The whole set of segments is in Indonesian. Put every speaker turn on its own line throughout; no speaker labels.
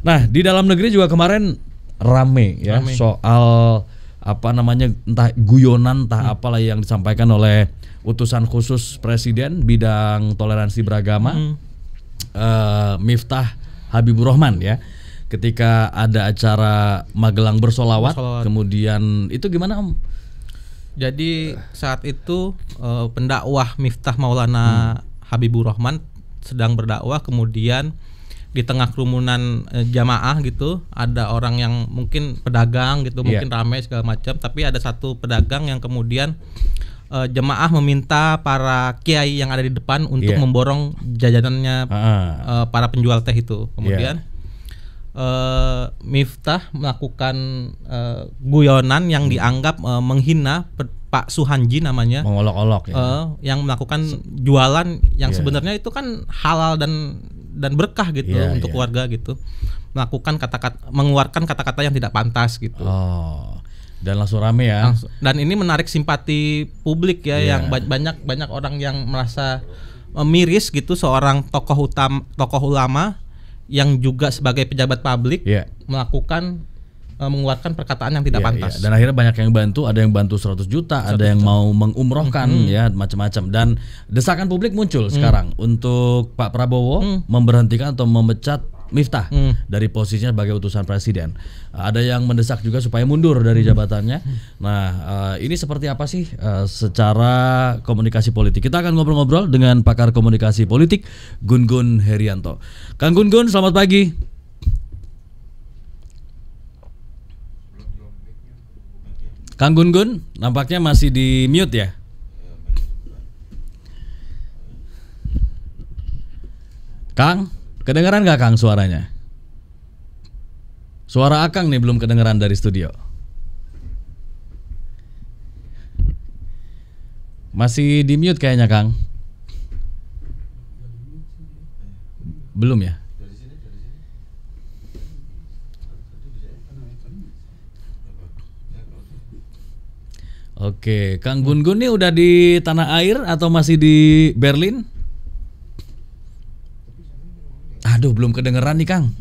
Nah, di dalam negeri juga kemarin rame ya soal apa namanya, entah guyonan entah apalah yang disampaikan oleh utusan khusus Presiden bidang toleransi beragama Miftah Habibur Rahman ya. Ketika ada acara Magelang bersolawat. Kemudian itu gimana Om?
Jadi saat itu pendakwah Miftah Maulana Habibur Rahman sedang berdakwah, kemudian di tengah kerumunan jamaah gitu ada orang yang mungkin pedagang gitu, mungkin ramai segala macam, tapi ada satu pedagang yang kemudian jemaah meminta para kiai yang ada di depan untuk memborong jajanannya para penjual teh itu. Kemudian Miftah melakukan guyonan yang dianggap menghina Pak Suhanji namanya,
mengolok-olok
yang melakukan jualan yang sebenarnya itu kan halal dan berkah gitu untuk keluarga gitu, mengeluarkan kata-kata yang tidak pantas gitu.
Dan langsung rame ya.
Dan ini menarik simpati publik ya, yang banyak orang yang merasa miris gitu, seorang tokoh ulama yang juga sebagai pejabat publik mengeluarkan perkataan yang tidak pantas.
Dan akhirnya banyak yang bantu, ada yang bantu 100 juta, ada yang mau mengumrohkan ya, macam-macam. Dan desakan publik muncul sekarang untuk Pak Prabowo memberhentikan atau memecat Miftah dari posisinya sebagai utusan presiden. Ada yang mendesak juga supaya mundur dari jabatannya. Nah, ini seperti apa sih secara komunikasi politik? Kita akan ngobrol-ngobrol dengan pakar komunikasi politik Gun Gun Herianto. Kang Gun Gun, selamat pagi. Kang Gun Gun, nampaknya masih di mute ya? Kang, kedengeran nggak Kang suaranya? Suara Akang nih belum kedengeran dari studio. Masih di mute kayaknya Kang. Belum ya? Oke, Kang Gun Gun nih udah di tanah air atau masih di Berlin? Aduh, belum kedengeran nih Kang.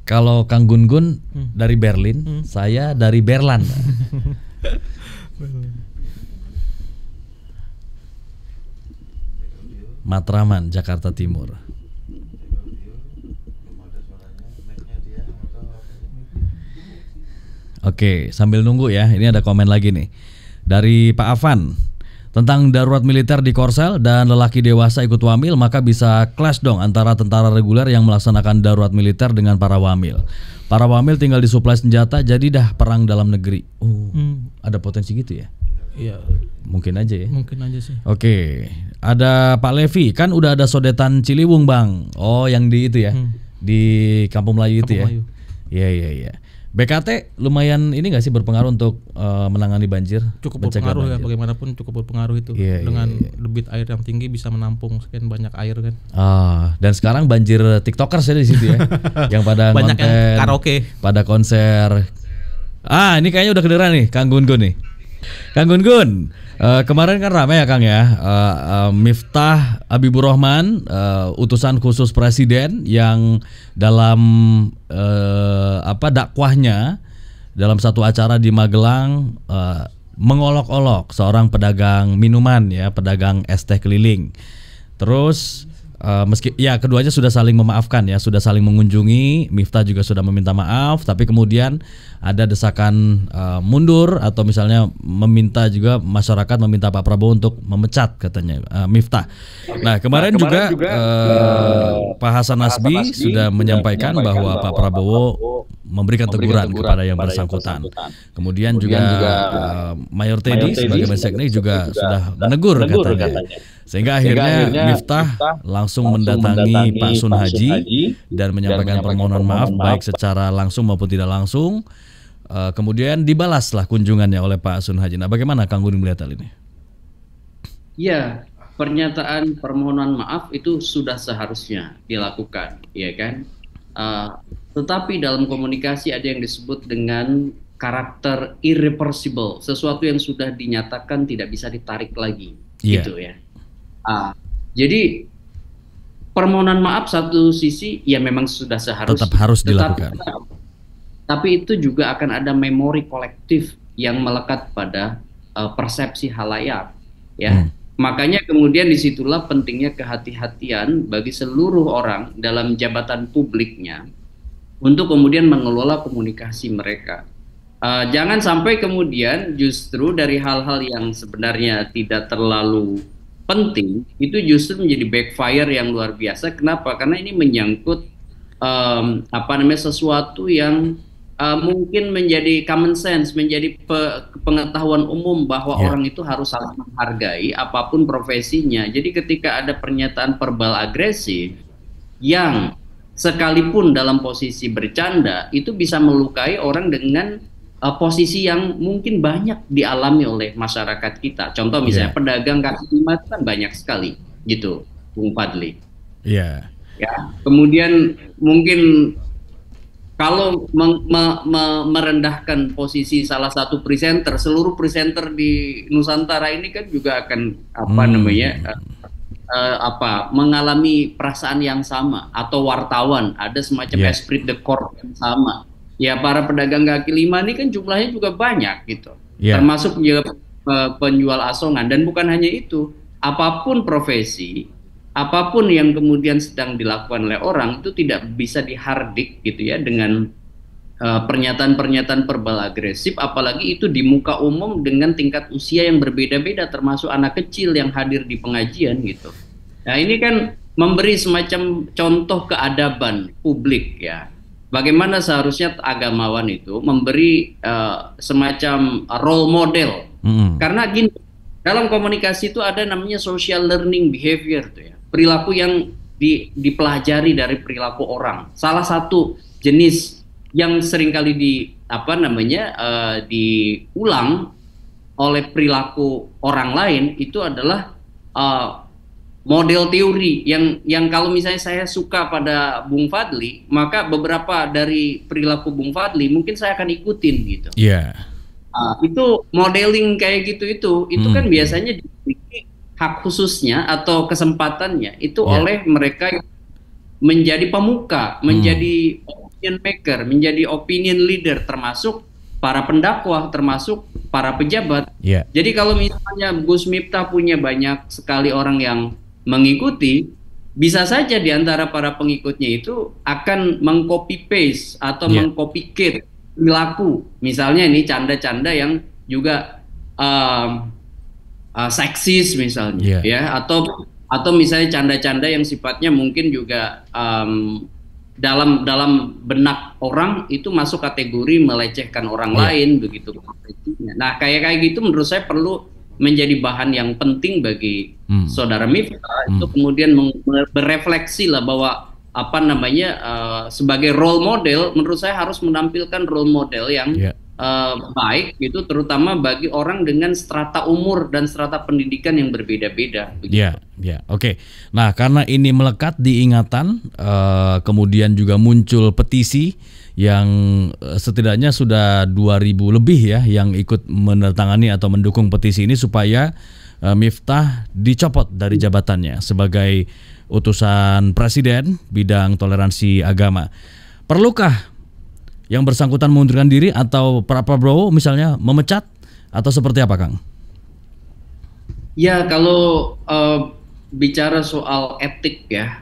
Kalau Kang Gun Gun dari Berlin, saya dari Berlan. Matraman, Jakarta Timur. Oke, sambil nunggu ya, ini ada komen lagi nih dari Pak Afan tentang darurat militer di Korsel dan lelaki dewasa ikut wamil, maka bisa clash dong antara tentara reguler yang melaksanakan darurat militer dengan para wamil. Para wamil tinggal disuplai senjata, jadi dah perang dalam negeri. Ada potensi gitu ya?
Iya.
Mungkin aja ya.
Mungkin aja sih.
Oke, ada Pak Levi, kan udah ada sodetan Ciliwung Bang. Oh, yang di itu ya, di Kampung Melayu itu ya. Iya. BKT lumayan ini nggak sih berpengaruh untuk menangani banjir?
Cukup berpengaruh ya, bagaimanapun cukup berpengaruh itu. Dengan debit air yang tinggi bisa menampung sekian banyak air kan.
Dan sekarang banjir TikTokers ya di situ ya, yang pada
banyak
konten,
yang karaoke,
pada konser. Ini kayaknya udah kedengeran nih Kang Gun Gun nih. Kang Gun Gun, kemarin kan ramai ya Kang ya, Miftah Habibur Rahman, utusan khusus presiden yang dalam dakwahnya dalam satu acara di Magelang mengolok-olok seorang pedagang minuman ya, pedagang es teh keliling. Terus keduanya sudah saling memaafkan ya, sudah saling mengunjungi. Miftah juga sudah meminta maaf, tapi kemudian ada desakan mundur atau misalnya meminta juga masyarakat meminta Pak Prabowo untuk memecat katanya Miftah. Nah kemarin juga Pak Hasan Nasbi sudah menyampaikan bahwa Pak Prabowo memberikan teguran kepada yang bersangkutan. Kemudian juga Mayor Teddy sebagai Menseknek juga sudah menegur katanya. Sehingga akhirnya Miftah langsung mendatangi Pak Sun Haji dan menyampaikan permohonan maaf baik secara langsung maupun tidak langsung. Kemudian dibalaslah kunjungannya oleh Pak Sun Haji. Nah, bagaimana Kang Gun melihat hal ini?
Ya, pernyataan permohonan maaf itu sudah seharusnya dilakukan, ya kan? Tetapi dalam komunikasi ada yang disebut dengan karakter irreversible, sesuatu yang sudah dinyatakan tidak bisa ditarik lagi, gitu ya. Jadi permohonan maaf satu sisi ya memang sudah seharusnya.
Tetap harus dilakukan.
Tapi itu juga akan ada memori kolektif yang melekat pada persepsi halayak, ya. Makanya kemudian disitulah pentingnya kehati-hatian bagi seluruh orang dalam jabatan publiknya untuk kemudian mengelola komunikasi mereka. Jangan sampai kemudian justru dari hal-hal yang sebenarnya tidak terlalu penting itu justru menjadi backfire yang luar biasa. Kenapa? Karena ini menyangkut sesuatu yang mungkin menjadi common sense, menjadi pengetahuan umum bahwa orang itu harus saling menghargai apapun profesinya. Jadi ketika ada pernyataan verbal agresif yang sekalipun dalam posisi bercanda itu bisa melukai orang dengan posisi yang mungkin banyak dialami oleh masyarakat kita. Contoh misalnya pedagang kaki lima itu kan banyak sekali gitu, Bung Fadli. Ya, kemudian mungkin kalau merendahkan posisi salah satu presenter, seluruh presenter di Nusantara ini kan juga akan mengalami perasaan yang sama, atau wartawan ada semacam esprit de corps yang sama. Ya, para pedagang kaki lima ini kan jumlahnya juga banyak gitu, termasuk juga penjual asongan. Dan bukan hanya itu, apapun profesi, apapun yang kemudian sedang dilakukan oleh orang itu tidak bisa dihardik gitu ya dengan pernyataan-pernyataan verbal agresif, apalagi itu di muka umum dengan tingkat usia yang berbeda-beda, termasuk anak kecil yang hadir di pengajian gitu. Nah, ini kan memberi semacam contoh keadaban publik ya. Bagaimana seharusnya agamawan itu memberi semacam role model. Karena gini, dalam komunikasi itu ada namanya social learning behavior tuh ya. Perilaku yang dipelajari dari perilaku orang. Salah satu jenis yang seringkali diulang oleh perilaku orang lain itu adalah model teori yang kalau misalnya saya suka pada Bung Fadli, maka beberapa dari perilaku Bung Fadli mungkin saya akan ikutin gitu. Itu modeling kayak gitu itu kan biasanya dimiliki hak khususnya atau kesempatannya itu oleh mereka yang menjadi pemuka, menjadi opinion maker, menjadi opinion leader, termasuk para pendakwah, termasuk para pejabat. Jadi kalau misalnya Gus Miftah punya banyak sekali orang yang mengikuti, bisa saja di antara para pengikutnya itu akan mengcopy paste atau mengcopycat perilaku. Misalnya ini canda-canda yang juga seksis misalnya, ya, atau misalnya canda-canda yang sifatnya mungkin juga dalam benak orang itu masuk kategori melecehkan orang lain begitu. Nah, kayak gitu menurut saya perlu menjadi bahan yang penting bagi saudara Miftah itu kemudian berefleksi lah bahwa sebagai role model, menurut saya harus menampilkan role model yang baik gitu, terutama bagi orang dengan strata umur dan strata pendidikan yang berbeda-beda.
Oke. Nah, karena ini melekat di ingatan, kemudian juga muncul petisi yang setidaknya sudah 2.000 lebih ya yang ikut menandatangani atau mendukung petisi ini supaya Miftah dicopot dari jabatannya sebagai utusan Presiden bidang toleransi agama. Perlukah yang bersangkutan mengundurkan diri atau Pak Prabowo misalnya memecat atau seperti apa, Kang?
Ya, kalau bicara soal etik ya,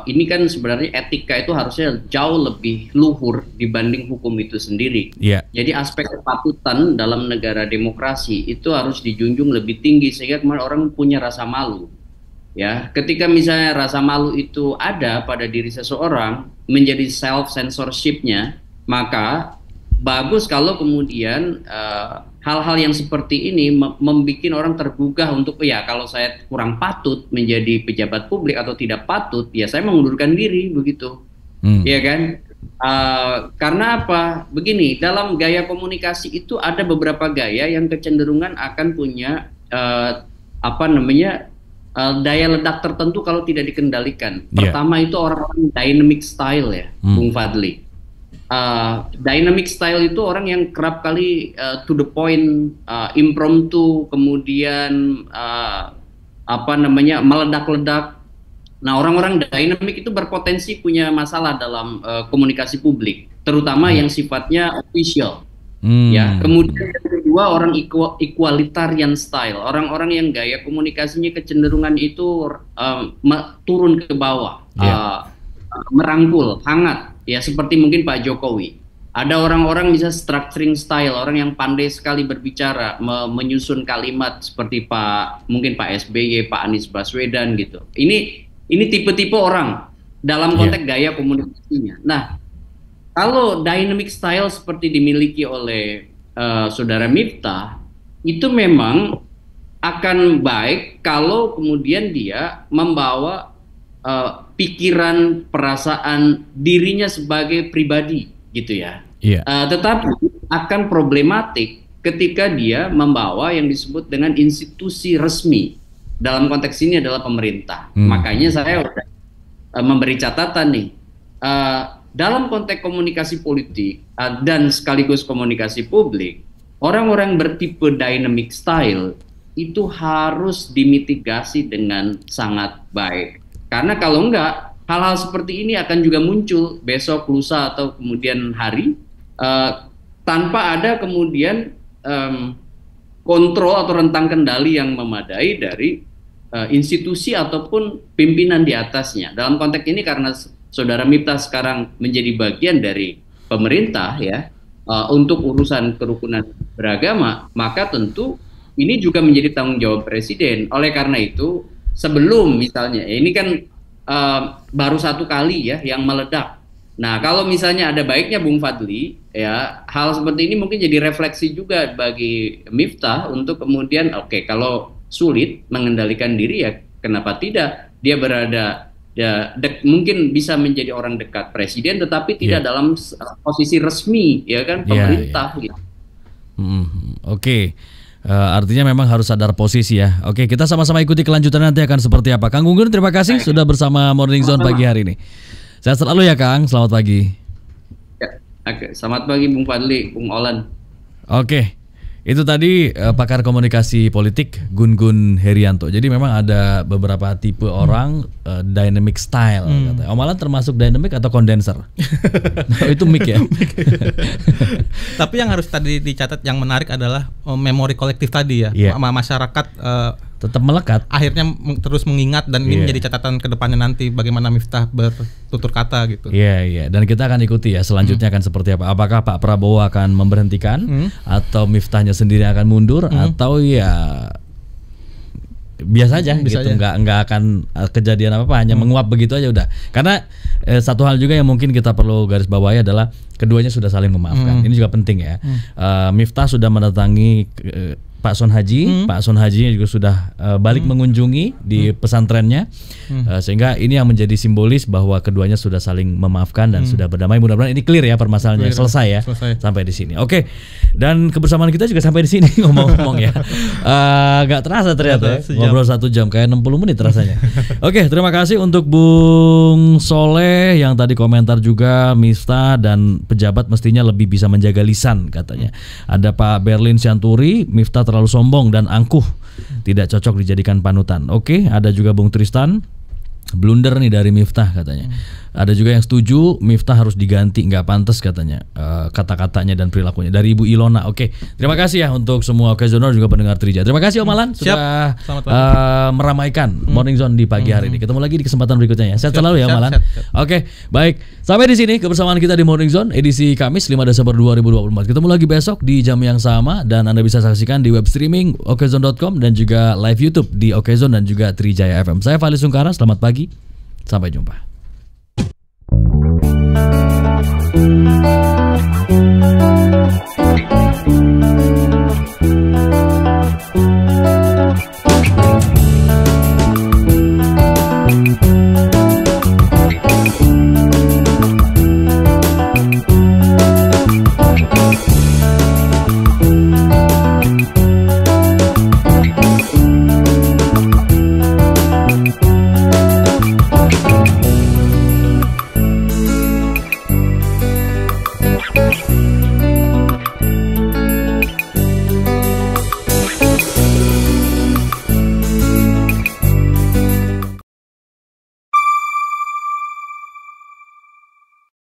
ini kan sebenarnya etika itu harusnya jauh lebih luhur dibanding hukum itu sendiri. Jadi aspek kepatutan dalam negara demokrasi itu harus dijunjung lebih tinggi sehingga kemarin orang punya rasa malu. Ya, ketika misalnya rasa malu itu ada pada diri seseorang menjadi self censorship-nya, maka bagus kalau kemudian hal-hal yang seperti ini membuat orang tergugah untuk kalau saya kurang patut menjadi pejabat publik atau tidak patut, ya saya mengundurkan diri begitu, ya kan? Karena apa? Begini, dalam gaya komunikasi itu ada beberapa gaya yang kecenderungan akan punya daya ledak tertentu kalau tidak dikendalikan. Pertama itu orang dynamic style ya, Bung Fadli. Dynamic style itu orang yang kerap kali to the point, impromptu, kemudian meledak-ledak, Nah, orang-orang dynamic itu berpotensi punya masalah dalam komunikasi publik, terutama yang sifatnya official. Ya, kemudian yang kedua, orang equalitarian style, orang-orang yang gaya komunikasinya kecenderungan itu turun ke bawah, merangkul, hangat, ya seperti mungkin Pak Jokowi. Ada orang-orang bisa structuring style, orang yang pandai sekali berbicara, menyusun kalimat seperti mungkin Pak SBY, Pak Anies Baswedan gitu. Ini tipe-tipe orang dalam konteks gaya komunikasinya. Nah, kalau dynamic style seperti dimiliki oleh Saudara Miftah, itu memang akan baik kalau kemudian dia membawa pikiran, perasaan dirinya sebagai pribadi, gitu ya. Tetapi akan problematik ketika dia membawa yang disebut dengan institusi resmi. Dalam konteks ini adalah pemerintah. Makanya saya udah memberi catatan nih. Dalam konteks komunikasi politik dan sekaligus komunikasi publik, orang-orang bertipe dynamic style itu harus dimitigasi dengan sangat baik. Karena kalau enggak, hal-hal seperti ini akan juga muncul besok, lusa, atau kemudian hari tanpa ada kemudian kontrol atau rentang kendali yang memadai dari institusi ataupun pimpinan di atasnya. Dalam konteks ini karena Saudara Miftah sekarang menjadi bagian dari pemerintah ya, untuk urusan kerukunan beragama, maka tentu ini juga menjadi tanggung jawab Presiden. Oleh karena itu, sebelum misalnya, ini kan baru satu kali ya yang meledak. Nah, kalau misalnya ada baiknya Bung Fadli, ya hal seperti ini mungkin jadi refleksi juga bagi Miftah untuk kemudian, oke, kalau sulit mengendalikan diri ya kenapa tidak dia berada mungkin bisa menjadi orang dekat Presiden tetapi tidak dalam posisi resmi ya kan pemerintah gitu.
Oke. Artinya memang harus sadar posisi ya. Oke, kita sama-sama ikuti kelanjutan nanti akan seperti apa. Kang Gunggun, terima kasih sudah bersama Morning Zone pagi hari ini. Sehat selalu ya Kang, selamat pagi.
Ya, oke. Selamat pagi Bung Fadli, Bung Olan.
Oke. Itu tadi pakar komunikasi politik Gun-Gun Herianto. Jadi memang ada beberapa tipe orang dynamic style katanya. Omalan termasuk dynamic atau kondenser? Itu mic ya.
Tapi yang harus tadi dicatat yang menarik adalah memori kolektif tadi ya. Masyarakat
tetap melekat.
Akhirnya terus mengingat dan ini menjadi catatan ke depannya nanti bagaimana Miftah bertutur kata gitu.
Iya. Dan kita akan ikuti ya selanjutnya akan seperti apa. Apakah Pak Prabowo akan memberhentikan atau Miftahnya sendiri akan mundur atau ya biasa aja gitu, nggak akan kejadian apa-apa, hanya menguap begitu aja udah. Karena satu hal juga yang mungkin kita perlu garis bawahi adalah keduanya sudah saling memaafkan. Ini juga penting ya. Miftah sudah mendatangi Pak Son Haji, Pak Son Haji juga sudah balik mengunjungi di pesantrennya, sehingga ini yang menjadi simbolis bahwa keduanya sudah saling memaafkan dan sudah berdamai. Mudah-mudahan ini clear ya permasalahannya, selesai ya, sampai di sini. Oke, dan kebersamaan kita juga sampai di sini ngomong-ngomong ya, gak terasa ternyata ya, ngobrol 1 jam kayak 60 menit rasanya. Oke, terima kasih untuk Bung Soleh yang tadi komentar juga Miftah dan pejabat mestinya lebih bisa menjaga lisan katanya. Ada Pak Berlin Sianturi, Miftah terlalu sombong dan angkuh, tidak cocok dijadikan panutan. Oke, ada juga Bung Tristan, blunder nih dari Miftah katanya. Ada juga yang setuju Miftah harus diganti, nggak pantas katanya kata-katanya dan perilakunya. Dari Ibu Ilona. Oke, terima kasih ya untuk semua occasional juga pendengar Trija. Terima kasih Om Alan sudah meramaikan Morning Zone di pagi hari ini. Ketemu lagi di kesempatan berikutnya ya. Sehat selalu ya Om Alan. Oke, baik. Sampai di sini kebersamaan kita di Morning Zone edisi Kamis 5 Desember 2024. Ketemu lagi besok di jam yang sama dan Anda bisa saksikan di web streaming okezone.com dan juga live YouTube di Okezone dan juga Trijaya FM. Saya Fali Sungkara, selamat pagi. Sampai jumpa.